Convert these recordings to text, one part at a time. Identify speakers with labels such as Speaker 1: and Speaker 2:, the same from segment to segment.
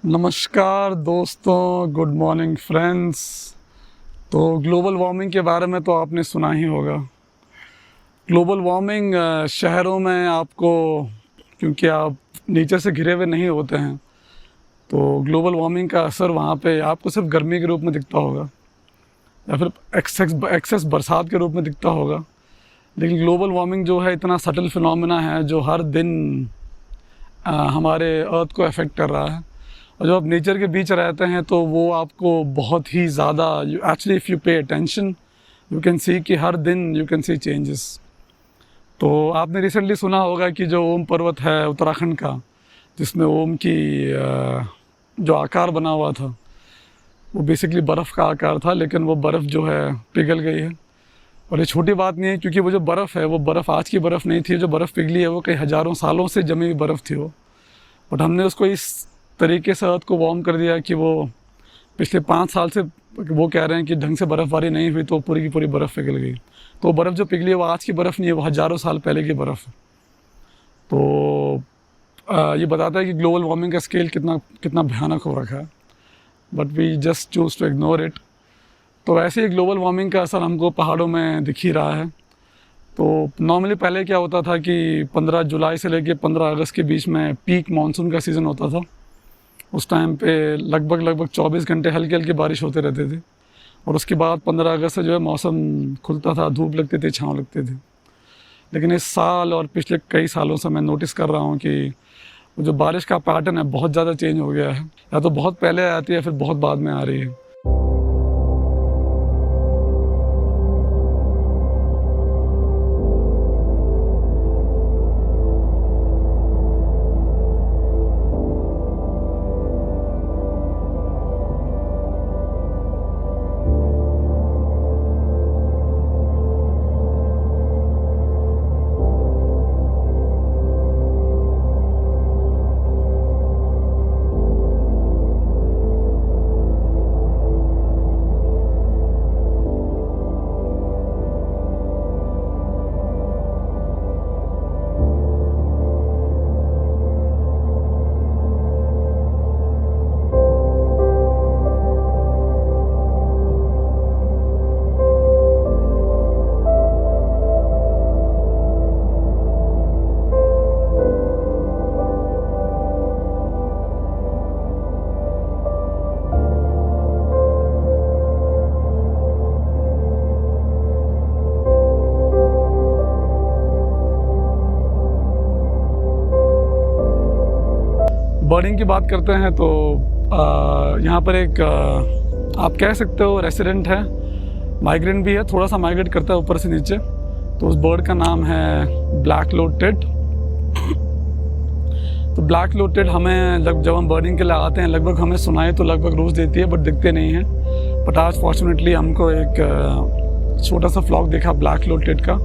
Speaker 1: नमस्कार दोस्तों, good morning friends. तो ग्लोबल वार्मिंग के बारे में तो आपने सुना ही होगा। ग्लोबल वार्मिंग शहरों में आपको, क्योंकि आप नेचर से घिरे हुए नहीं होते हैं, तो ग्लोबल वार्मिंग का असर वहाँ पे आपको सिर्फ गर्मी के रूप में दिखता होगा या फिर एक्सेस बरसात के रूप में दिखता होगा। लेकिन ग्लोबल वार्मिंग जो है इतना सटल फिनोमेना है जो हर दिन हमारे अर्थ को अफेक्ट कर रहा है। और जब आप नेचर के बीच रहते हैं तो वो आपको बहुत ही ज़्यादा, actually if you pay attention you can see कि हर दिन यू कैन सी चेंजेस। तो आपने रिसेंटली सुना होगा कि जो ओम पर्वत है उत्तराखंड का, जिसमें ओम की जो आकार बना हुआ था वो बेसिकली बर्फ़ का आकार था, लेकिन वो बर्फ़ जो है पिघल गई है। और ये छोटी बात नहीं है, क्योंकि वो जो बर्फ़ है वो बर्फ़ आज की बर्फ़ नहीं थी। जो बर्फ़ पिघली है वो कई हज़ारों सालों से जमी हुई बर्फ़ थी वो। बट हमने उसको इस तरीके से अर्थ को वार्म कर दिया कि वो पिछले 5 साल से वो कह रहे हैं कि ढंग से बर्फ़बारी नहीं हुई तो पूरी की पूरी बर्फ़ पिघल गई। तो बर्फ़ जो पिघली है वो आज की बर्फ़ नहीं है, वो हज़ारों साल पहले की बर्फ़ है। तो ये बताता है कि ग्लोबल वार्मिंग का स्केल कितना भयानक हो रखा है, but we just choose to ignore it. तो वैसे ही ग्लोबल वार्मिंग का असर हमको पहाड़ों में दिख ही रहा है। तो नॉर्मली पहले क्या होता था कि 15 जुलाई से लेकर 15 अगस्त के बीच में पीक मानसून का सीज़न होता था। उस टाइम पे लगभग 24 घंटे हल्की हल्की बारिश होते रहते थे, और उसके बाद 15 अगस्त से जो है मौसम खुलता था, धूप लगती थी, छाँव लगते थे। लेकिन इस साल और पिछले कई सालों से मैं नोटिस कर रहा हूँ कि वो जो बारिश का पैटर्न है बहुत ज़्यादा चेंज हो गया है। या तो बहुत पहले आती है, फिर बहुत बाद में आ रही है। बर्डिंग की बात करते हैं तो यहाँ पर एक आप कह सकते हो रेसिडेंट है, माइग्रेंट भी है, थोड़ा सा माइग्रेट करता है ऊपर से नीचे। तो उस बर्ड का नाम है ब्लैक लोड टिट। तो ब्लैक लोड टिट हमें जब हम बर्डिंग के लिए आते हैं लगभग हमें सुनाई तो लगभग रोज़ देती है, बट दिखते नहीं हैं। बट आज फॉर्चुनेटली हमको एक छोटा सा फ्लॉक देखा ब्लैक लोड टिट का।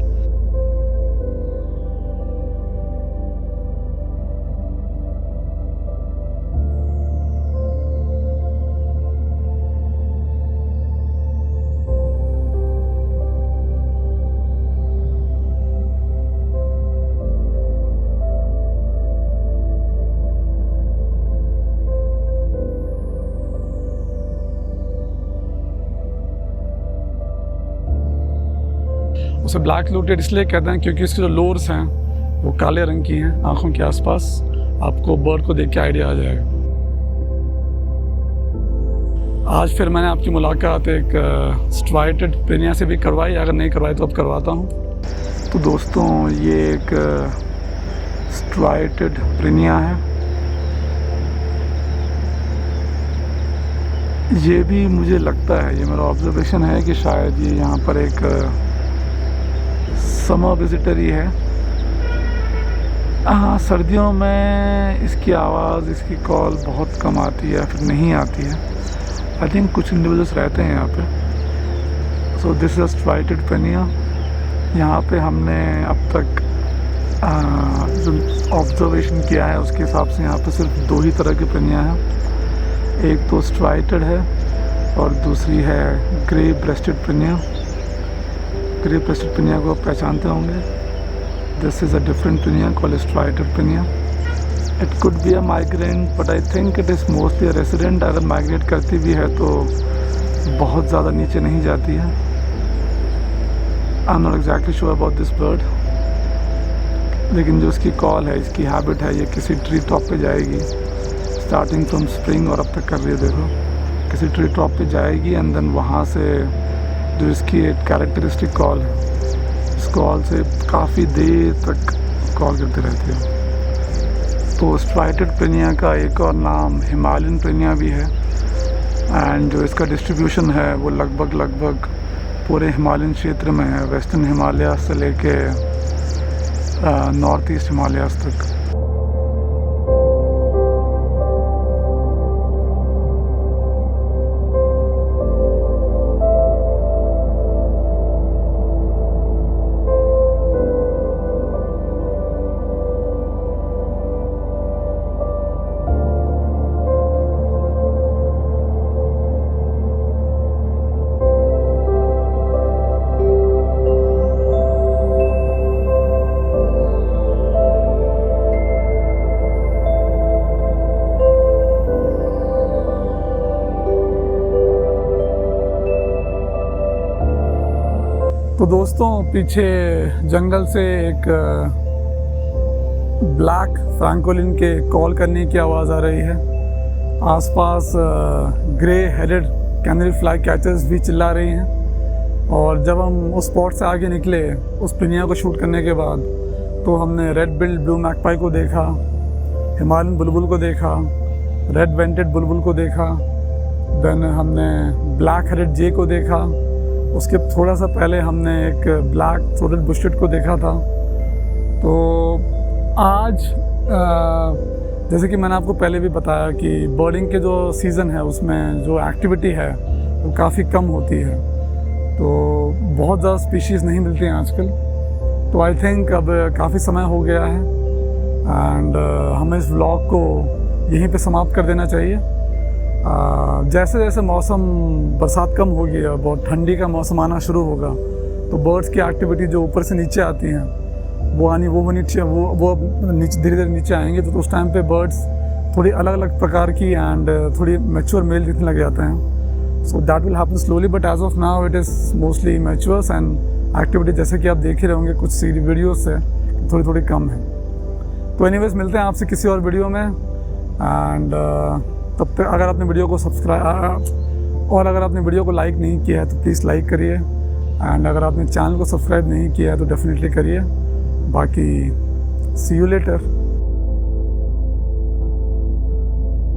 Speaker 1: उसे ब्लैक लोटेड इसलिए कहते हैं क्योंकि इसके जो लोर्स हैं वो काले रंग की हैं आँखों के आसपास। आपको बर्ड को देख के आइडिया आ जाएगा। आज फिर मैंने आपकी मुलाकात एक स्ट्राइटेड प्रिनिया से भी करवाई, अगर नहीं करवाई तो अब करवाता हूँ। तो दोस्तों ये एक स्ट्राइटेड प्रिनिया है। ये भी मुझे लगता है, ये मेरा ऑब्जर्वेशन है कि शायद ये यहाँ पर एक समर विजिटर ही है। हाँ, सर्दियों में इसकी आवाज़, इसकी कॉल बहुत कम आती है, फिर नहीं आती है। आई थिंक कुछ इंडिविजुअल्स रहते हैं यहाँ पे। So this is striated prinia. यहाँ पे हमने अब तक जो ऑब्जर्वेशन किया है उसके हिसाब से यहाँ पे सिर्फ 2 ही तरह की प्रिनिया हैं। एक तो स्ट्राइटेड है और दूसरी है grey rested prinia. Grey rested prinia को आप पहचानते होंगे। This is a different prinia called striated prinia. It could be a migrant but I think it is mostly a resident. अगर माइग्रेट करती भी है तो बहुत ज़्यादा नीचे नहीं जाती है। I am not exactly sure about this bird, लेकिन जो इसकी कॉल है, इसकी हैबिट है, ये किसी ट्री टॉप पे जाएगी स्टार्टिंग फ्रॉम स्प्रिंग और अब तक कर रही है। देखो किसी ट्री टॉप पे जाएगी एंड देन वहाँ से जो इसकी एक कैरेक्टरिस्टिक कॉल है, इस कॉल से काफ़ी देर तक कॉल करती रहती है। तो स्ट्राइटेड प्रिनिया का एक और नाम हिमालयन प्रिनिया भी है एंड जो इसका डिस्ट्रीब्यूशन है वो लगभग पूरे हिमालयन क्षेत्र में है, वेस्टर्न हिमालय से लेके नॉर्थ ईस्ट हिमालयाज़ तक। तो दोस्तों पीछे जंगल से एक ब्लैक फ्रैंकोलिन के कॉल करने की आवाज़ आ रही है। आसपास grey headed canary fly catchers भी चिल्ला रही हैं। और जब हम उस स्पॉट से आगे निकले उस प्रिनिया को शूट करने के बाद, तो हमने रेड बिल्ड ब्लू मैगपाई को देखा, हिमालयन बुलबुल को देखा, रेड वेंटेड बुलबुल को देखा, देन हमने ब्लैक हेडेड जे को देखा। उसके थोड़ा सा पहले हमने एक ब्लैक थ्रोटेड बुशरेट को देखा था। तो आज जैसे कि मैंने आपको पहले भी बताया कि बर्डिंग के जो सीज़न है उसमें जो एक्टिविटी है वो काफ़ी कम होती है, तो बहुत ज़्यादा स्पीशीज़ नहीं मिलती हैं आजकल। तो आई थिंक अब काफ़ी समय हो गया है एंड हमें इस व्लॉग को यहीं पे समाप्त कर देना चाहिए। जैसे जैसे मौसम बरसात कम होगी और बहुत ठंडी का मौसम आना शुरू होगा, तो बर्ड्स की एक्टिविटी जो ऊपर से नीचे आती हैं वो नीचे धीरे धीरे नीचे आएंगे। तो उस टाइम पे बर्ड्स थोड़ी अलग अलग प्रकार की एंड थोड़ी मैच्योर मेल दिखने लग जाते हैं। So that will happen slowly but as of now it is mostly matures and activity जैसे कि आप देख ही रहे होंगे कुछ वीडियो से थोड़ी थोड़ी कम है। तो एनीवेज मिलते हैं आपसे किसी और वीडियो में एंड तब तक अगर आपने वीडियो को अगर आपने वीडियो को लाइक नहीं किया है तो प्लीज़ लाइक करिए एंड अगर आपने चैनल को सब्सक्राइब नहीं किया है तो डेफिनेटली करिए। बाकी सी यू लेटर।